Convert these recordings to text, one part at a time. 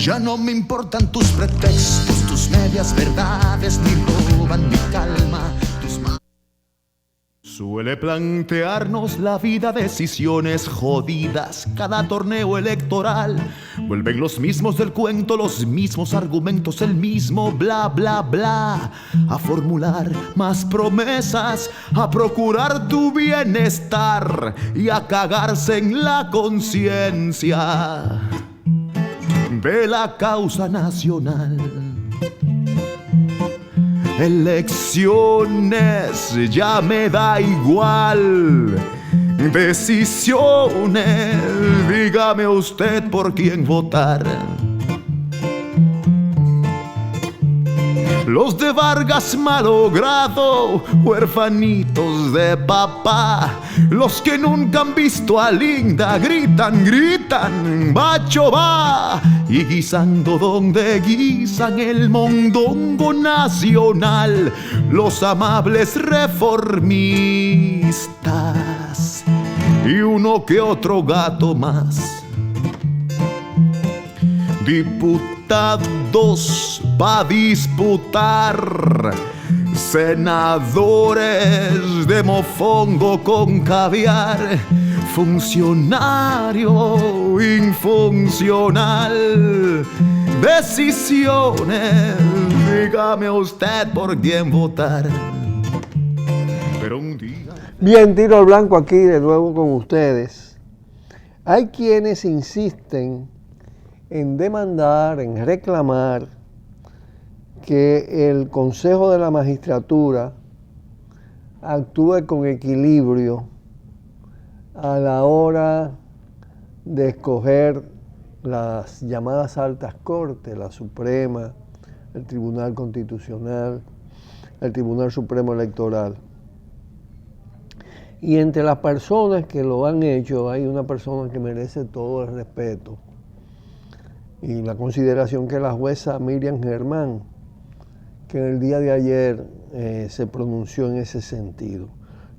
Ya no me importan tus pretextos, tus medias verdades, ni roban mi calma. Suele plantearnos la vida decisiones jodidas. Cada torneo electoral vuelven los mismos del cuento, los mismos argumentos, el mismo bla bla bla. A formular más promesas, a procurar tu bienestar y a cagarse en la conciencia de la causa nacional. Elecciones, ya me da igual. Decisiones, dígame usted por quién votar. Los de Vargas malogrado, huérfanitos de papá, los que nunca han visto a Linda, gritan, gritan, Bacho va. Y guisando donde guisan el mondongo nacional, los amables reformistas y uno que otro gato más. Diputados pa' disputar, senadores de mofongo con caviar, funcionario infuncional. Decisiones, dígame usted por quién votar. Pero un día... Bien, Tiro al Blanco aquí de nuevo con ustedes. Hay quienes insisten en demandar, en reclamar que el Consejo de la Magistratura actúe con equilibrio a la hora de escoger las llamadas altas cortes, la Suprema, el Tribunal Constitucional, el Tribunal Supremo Electoral. Y entre las personas que lo han hecho hay una persona que merece todo el respeto y la consideración, que es la jueza Miriam Germán, que en el día de ayer se pronunció en ese sentido.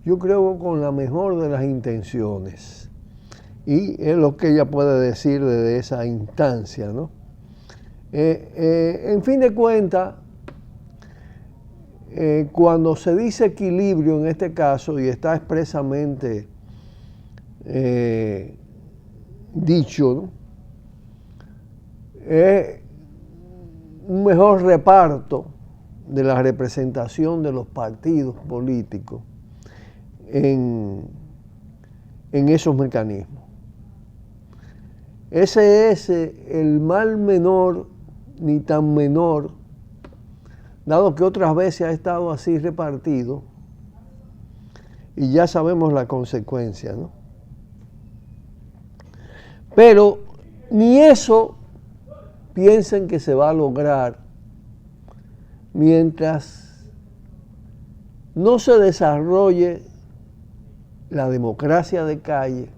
Yo creo con la mejor de las intenciones, y es lo que ella puede decir desde esa instancia, ¿no? En fin de cuentas, cuando se dice equilibrio en este caso, y está expresamente dicho, ¿no?, es un mejor reparto de la representación de los partidos políticos en esos mecanismos. Ese es el mal menor, ni tan menor, dado que otras veces ha estado así repartido y ya sabemos la consecuencia, ¿no? Pero ni eso piensen que se va a lograr mientras no se desarrolle la democracia de calle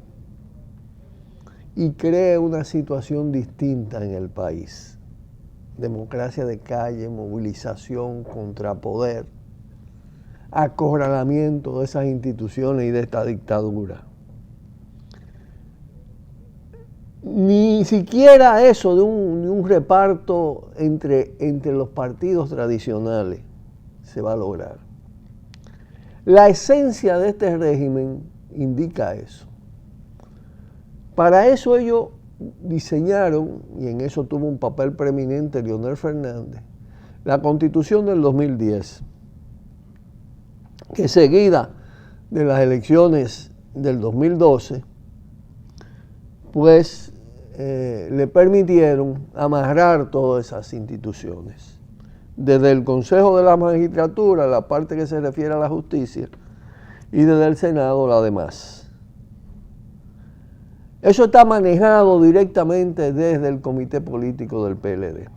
y cree una situación distinta en el país. Democracia de calle, movilización, contrapoder, acorralamiento de esas instituciones y de esta dictadura. Ni siquiera eso de un reparto entre los partidos tradicionales se va a lograr. La esencia de este régimen indica eso. Para eso ellos diseñaron, y en eso tuvo un papel preeminente Leonel Fernández, la Constitución del 2010, que seguida de las elecciones del 2012, pues le permitieron amarrar todas esas instituciones, desde el Consejo de la Magistratura, la parte que se refiere a la justicia, y desde el Senado, la demás. Eso está manejado directamente desde el Comité Político del PLD,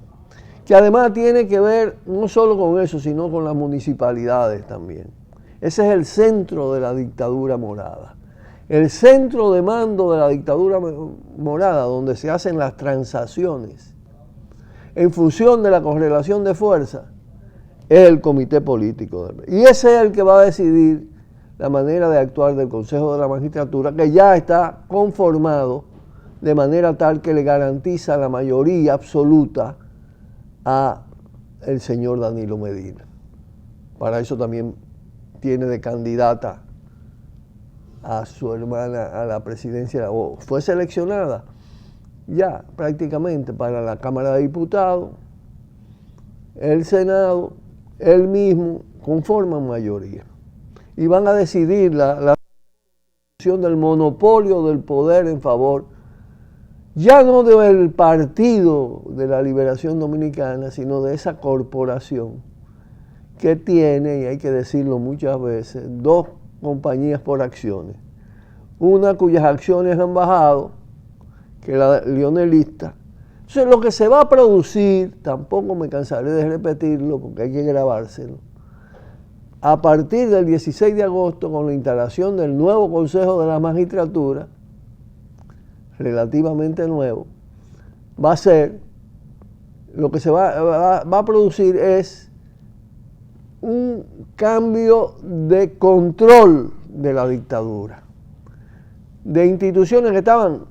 que además tiene que ver no solo con eso, sino con las municipalidades también. Ese es el centro de la dictadura morada. El centro de mando de la dictadura morada, donde se hacen las transacciones en función de la correlación de fuerza, es el Comité Político. Y ese es el que va a decidir la manera de actuar del Consejo de la Magistratura, que ya está conformado de manera tal que le garantiza la mayoría absoluta a el señor Danilo Medina. Para eso también tiene de candidata a su hermana a la presidencia, o fue seleccionada ya prácticamente para la Cámara de Diputados, el Senado, él mismo conforman mayoría. Y van a decidir la del monopolio del poder en favor, ya no del Partido de la Liberación Dominicana, sino de esa corporación que tiene, y hay que decirlo muchas veces, dos compañías por acciones. Una cuyas acciones han bajado, que es la leonelista. Entonces lo que se va a producir, tampoco me cansaré de repetirlo porque hay que grabárselo, a partir del 16 de agosto, con la instalación del nuevo Consejo de la Magistratura, relativamente nuevo, va a ser, lo que se va a producir es un cambio de control de la dictadura, de instituciones que estaban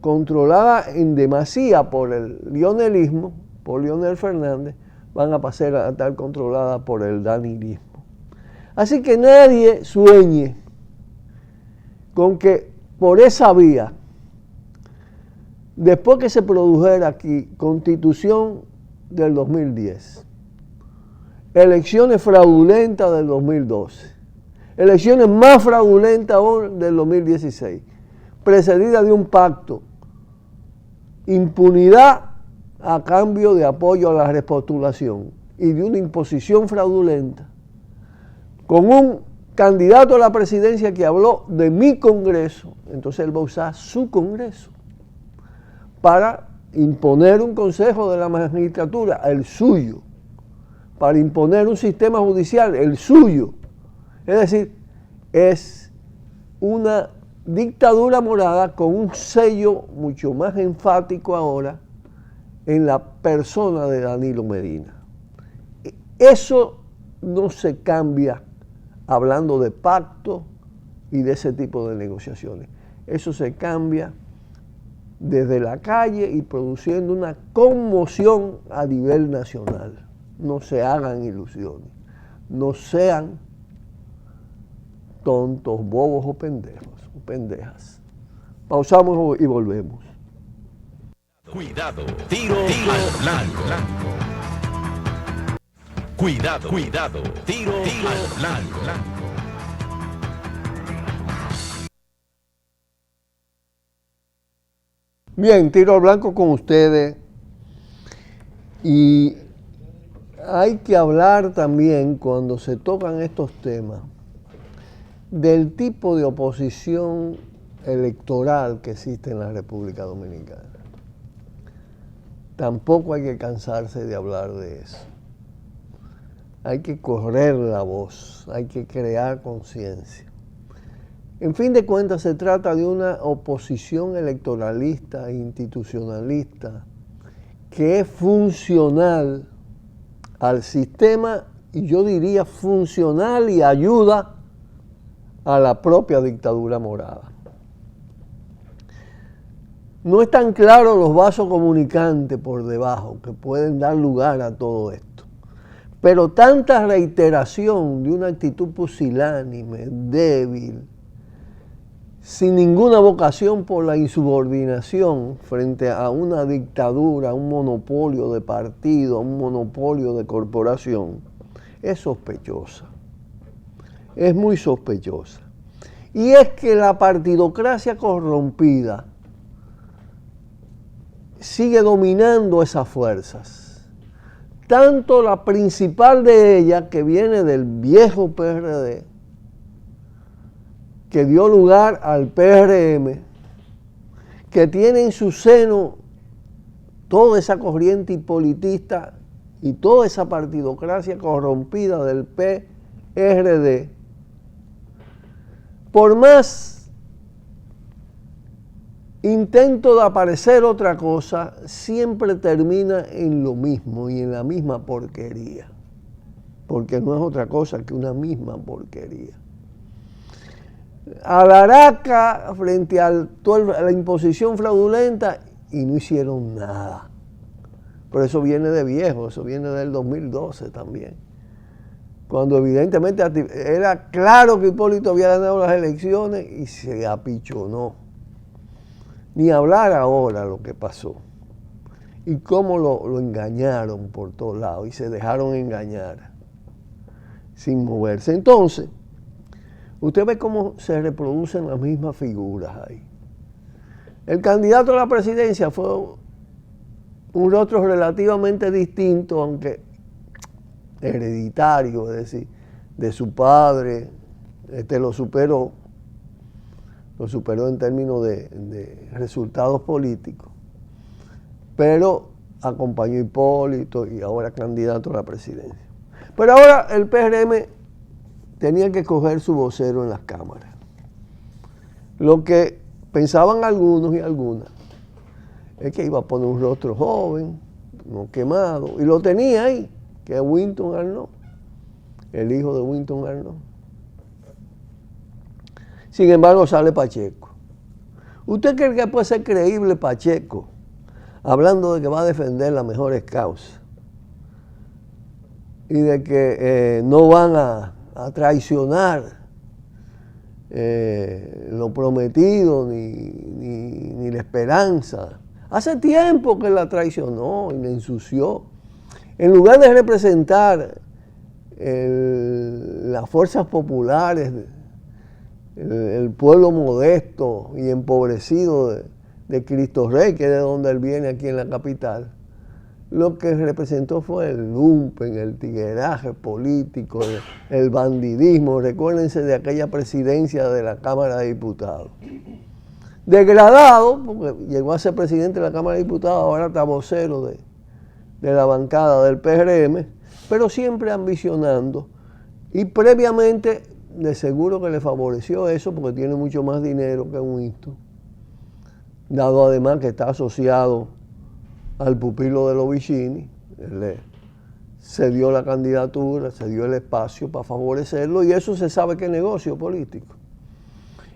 controladas en demasía por el leonelismo, por Leonel Fernández, van a pasar a estar controladas por el danilismo. Así que nadie sueñe con que por esa vía, después que se produjera aquí Constitución del 2010, elecciones fraudulentas del 2012, elecciones más fraudulentas aún del 2016, precedidas de un pacto, impunidad a cambio de apoyo a la repostulación y de una imposición fraudulenta, con un candidato a la presidencia que habló de mi Congreso, entonces él va a usar su Congreso para imponer un Consejo de la Magistratura, el suyo, para imponer un sistema judicial, el suyo. Es decir, es una dictadura morada con un sello mucho más enfático ahora en la persona de Danilo Medina. Eso no se cambia hablando de pacto y de ese tipo de negociaciones. Eso se cambia desde la calle y produciendo una conmoción a nivel nacional. No se hagan ilusiones, no sean tontos, bobos o pendejos, o pendejas. Pausamos y volvemos. Cuidado, tiro al blanco. Cuidado, tiro al blanco. Bien, tiro al blanco con ustedes. Y hay que hablar también, cuando se tocan estos temas, del tipo de oposición electoral que existe en la República Dominicana. Tampoco hay que cansarse de hablar de eso. Hay que correr la voz, hay que crear conciencia. En fin de cuentas, se trata de una oposición electoralista e institucionalista que es funcional al sistema, y yo diría funcional y ayuda a la propia dictadura morada. No están claros los vasos comunicantes por debajo que pueden dar lugar a todo esto. Pero tanta reiteración de una actitud pusilánime, débil, sin ninguna vocación por la insubordinación frente a una dictadura, a un monopolio de partido, a un monopolio de corporación, es sospechosa. Es muy sospechosa. Y es que la partidocracia corrompida sigue dominando esas fuerzas. Tanto la principal de ellas, que viene del viejo PRD, que dio lugar al PRM, que tiene en su seno toda esa corriente hipolitista y toda esa partidocracia corrompida del PRD, por más intento de aparecer otra cosa, siempre termina en lo mismo y en la misma porquería, porque no es otra cosa que una misma porquería. a la araca frente a la imposición fraudulenta y no hicieron nada. Pero eso viene de viejo, eso viene del 2012 también. Cuando evidentemente era claro que Hipólito había ganado las elecciones y se apichonó. Ni hablar ahora lo que pasó. Y cómo lo engañaron por todos lados y se dejaron engañar sin moverse. Entonces, usted ve cómo se reproducen las mismas figuras ahí. El candidato a la presidencia fue un rostro relativamente distinto, aunque hereditario, es decir, de su padre, lo superó en términos de resultados políticos, pero acompañó a Hipólito y ahora candidato a la presidencia. Pero ahora el PRM tenía que escoger su vocero en las cámaras. Lo que pensaban algunos y algunas es que iba a poner un rostro joven, no quemado, y lo tenía ahí, que es Winton Arnaud, el hijo de Winton Arnaud. Sin embargo, sale Pacheco. ¿Usted cree que puede ser creíble Pacheco, hablando de que va a defender las mejores causas y de que no van a traicionar lo prometido ni la esperanza? Hace tiempo que la traicionó y la ensució. En lugar de representar las fuerzas populares, el pueblo modesto y empobrecido de Cristo Rey, que es de donde él viene aquí en la capital, lo que representó fue el lumpen, el tigueraje político, el bandidismo. Recuérdense de aquella presidencia de la Cámara de Diputados. Degradado, porque llegó a ser presidente de la Cámara de Diputados, ahora está vocero de la bancada del PRM, pero siempre ambicionando. Y previamente, de seguro que le favoreció eso, porque tiene mucho más dinero que Winston, dado además que está asociado al pupilo de Lovicini. Él se dio la candidatura, se dio el espacio para favorecerlo, y eso se sabe que es negocio político.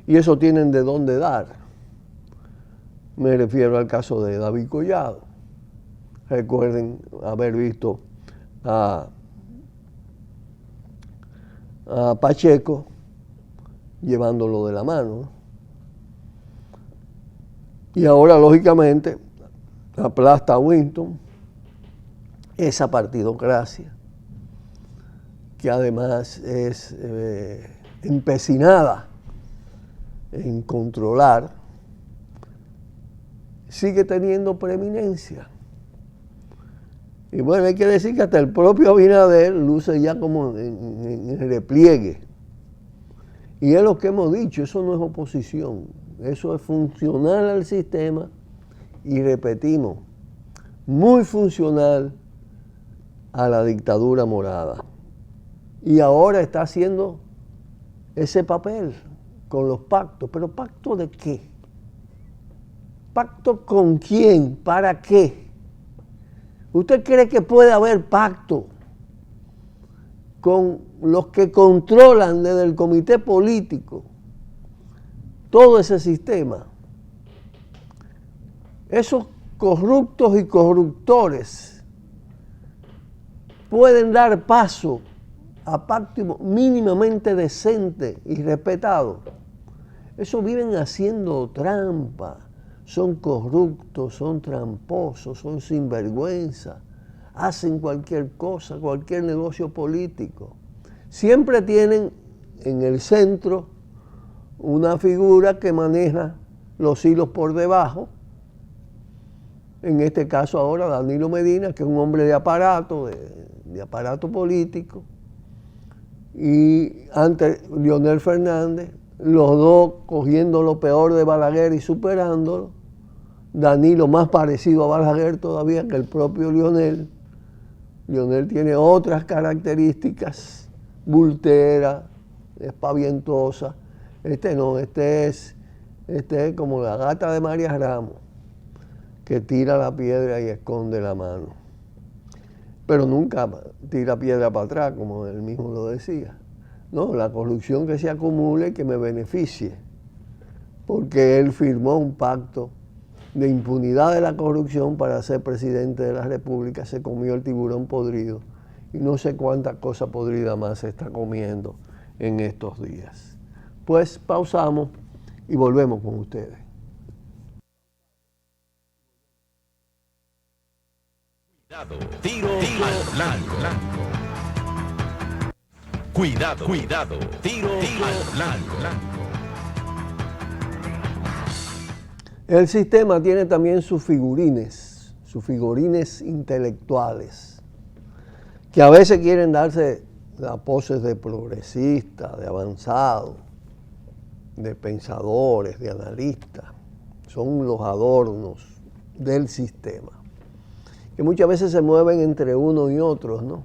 Y eso tienen de dónde dar. Me refiero al caso de David Collado. Recuerden haber visto a Pacheco llevándolo de la mano, ¿no? Y ahora, lógicamente, aplasta a Winton esa partidocracia, que además es empecinada en controlar, sigue teniendo preeminencia. Y bueno, hay que decir que hasta el propio Abinader luce ya como en repliegue. Y es lo que hemos dicho, eso no es oposición, eso es funcional al sistema y, repetimos, muy funcional a la dictadura morada. Y ahora está haciendo ese papel con los pactos. ¿Pero pacto de qué? ¿Pacto con quién? ¿Para qué? ¿Usted cree que puede haber pacto con los que controlan desde el comité político todo ese sistema? Esos corruptos y corruptores pueden dar paso a pacto mínimamente decente y respetado. Eso viven haciendo trampa. Son corruptos, son tramposos, son sinvergüenza, hacen cualquier cosa, cualquier negocio político. Siempre tienen en el centro una figura que maneja los hilos por debajo. En este caso ahora Danilo Medina, que es un hombre de aparato político, y antes Leonel Fernández, los dos cogiendo lo peor de Balaguer y superándolo. Danilo más parecido a Balaguer todavía que el propio Leonel. Leonel tiene otras características, bultera, espavientosa. Este no, este es como la gata de María Ramos, que tira la piedra y esconde la mano. Pero nunca tira piedra para atrás, como él mismo lo decía. No, la corrupción que se acumule y que me beneficie, porque él firmó un pacto de impunidad de la corrupción para ser presidente de la República, se comió el tiburón podrido y no sé cuánta cosa podrida más se está comiendo en estos días. Pues pausamos y volvemos con ustedes. Tiro al blanco. Cuidado, tiro al blanco. El sistema tiene también sus figurines intelectuales, que a veces quieren darse las poses de progresista, de avanzado, de pensadores, de analistas. Son los adornos del sistema, que muchas veces se mueven entre unos y otros, ¿no?,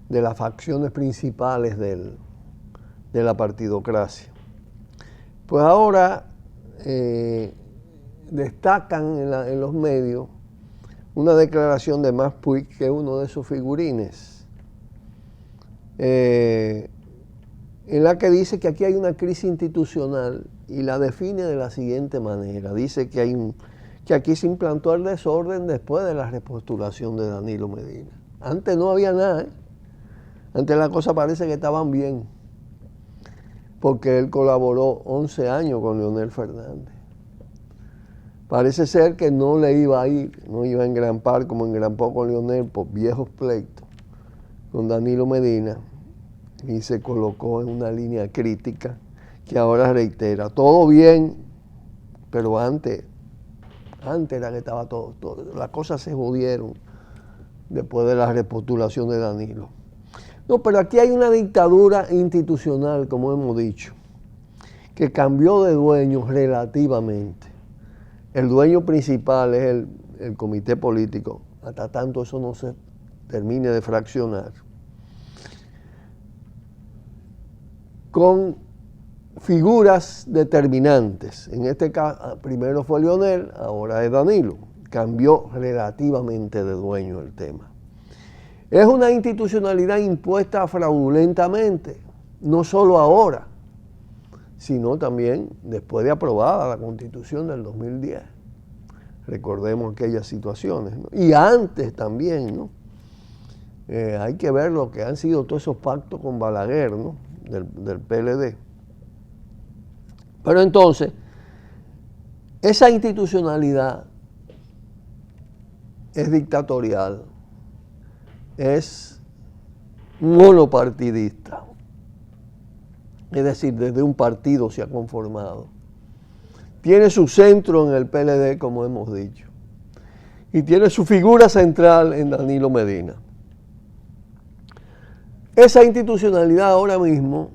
de las facciones principales de la partidocracia. Pues ahora destacan en los medios una declaración de Mas Puig, que es uno de sus figurines, en la que dice que aquí hay una crisis institucional y la define de la siguiente manera. Dice que aquí se implantó el desorden después de la repostulación de Danilo Medina. Antes no había nada, ¿eh? Antes las cosas parece que estaban bien, porque él colaboró 11 años con Leonel Fernández. Parece ser que no le iba a ir, no iba a engrampar como engrampó con Leonel por viejos pleitos con Danilo Medina, y se colocó en una línea crítica que ahora reitera. Todo bien, pero antes era que estaba todo. Las cosas se jodieron después de la repostulación de Danilo. No, pero aquí hay una dictadura institucional, como hemos dicho, que cambió de dueño relativamente. El dueño principal es el comité político, hasta tanto eso no se termine de fraccionar, con figuras determinantes. En este caso, primero fue Leonel, ahora es Danilo. Cambió relativamente de dueño el tema. Es una institucionalidad impuesta fraudulentamente, no solo ahora, sino también después de aprobada la Constitución del 2010. Recordemos aquellas situaciones, ¿no? Y antes también, ¿no? Hay que ver lo que han sido todos esos pactos con Balaguer, ¿no?, del PLD. Pero entonces, esa institucionalidad es dictatorial, es monopartidista, es decir, desde un partido se ha conformado. Tiene su centro en el PLD, como hemos dicho, y tiene su figura central en Danilo Medina. Esa institucionalidad ahora mismo,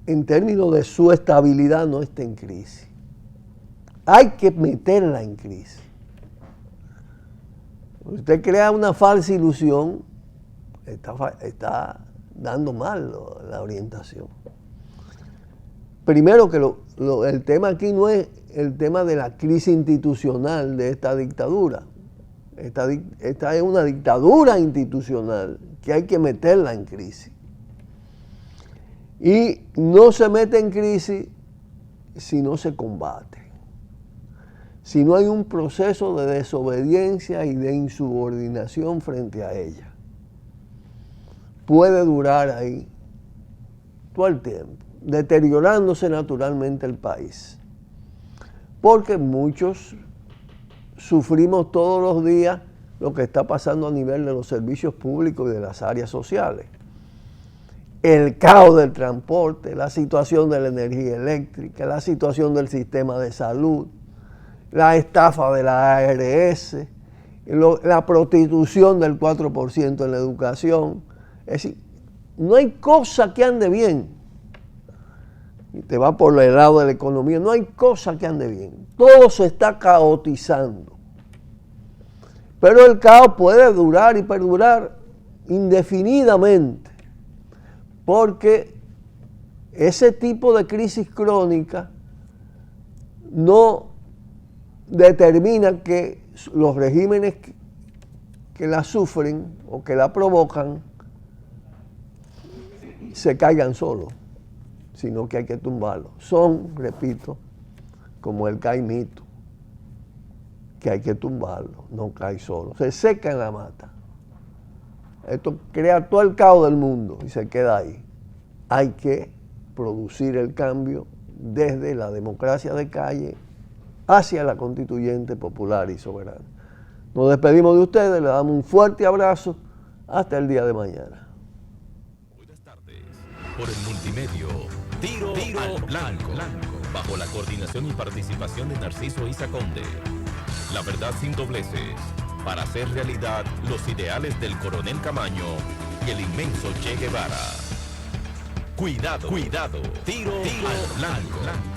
en términos de su estabilidad, no está en crisis. Hay que meterla en crisis. Usted crea una falsa ilusión, está dando mal la orientación. Primero que el tema aquí no es el tema de la crisis institucional de esta dictadura. Esta es una dictadura institucional que hay que meterla en crisis. Y no se mete en crisis si no se combate, si no hay un proceso de desobediencia y de insubordinación frente a ella. Puede durar ahí todo el tiempo, deteriorándose naturalmente el país, porque muchos sufrimos todos los días lo que está pasando a nivel de los servicios públicos y de las áreas sociales. El caos del transporte, la situación de la energía eléctrica, la situación del sistema de salud, la estafa de la ARS, la prostitución del 4% en la educación. Es decir, no hay cosa que ande bien. Y te va por el lado de la economía, no hay cosa que ande bien. Todo se está caotizando. Pero el caos puede durar y perdurar indefinidamente, porque ese tipo de crisis crónica no determina que los regímenes que la sufren o que la provocan se caigan solos, sino que hay que tumbarlos. Son, repito, como el caimito, que hay que tumbarlo, no cae solo. Se seca en la mata. Esto crea todo el caos del mundo y se queda ahí. Hay que producir el cambio desde la democracia de calle hacia la constituyente popular y soberana. Nos despedimos de ustedes, le damos un fuerte abrazo. Hasta el día de mañana. Buenas tardes. Por el multimedio, Tiro al Blanco. Bajo la coordinación y participación de Narciso Isa Conde. La verdad sin dobleces. Para hacer realidad los ideales del Coronel Camaño y el inmenso Che Guevara. Cuidado, Tiro al Blanco.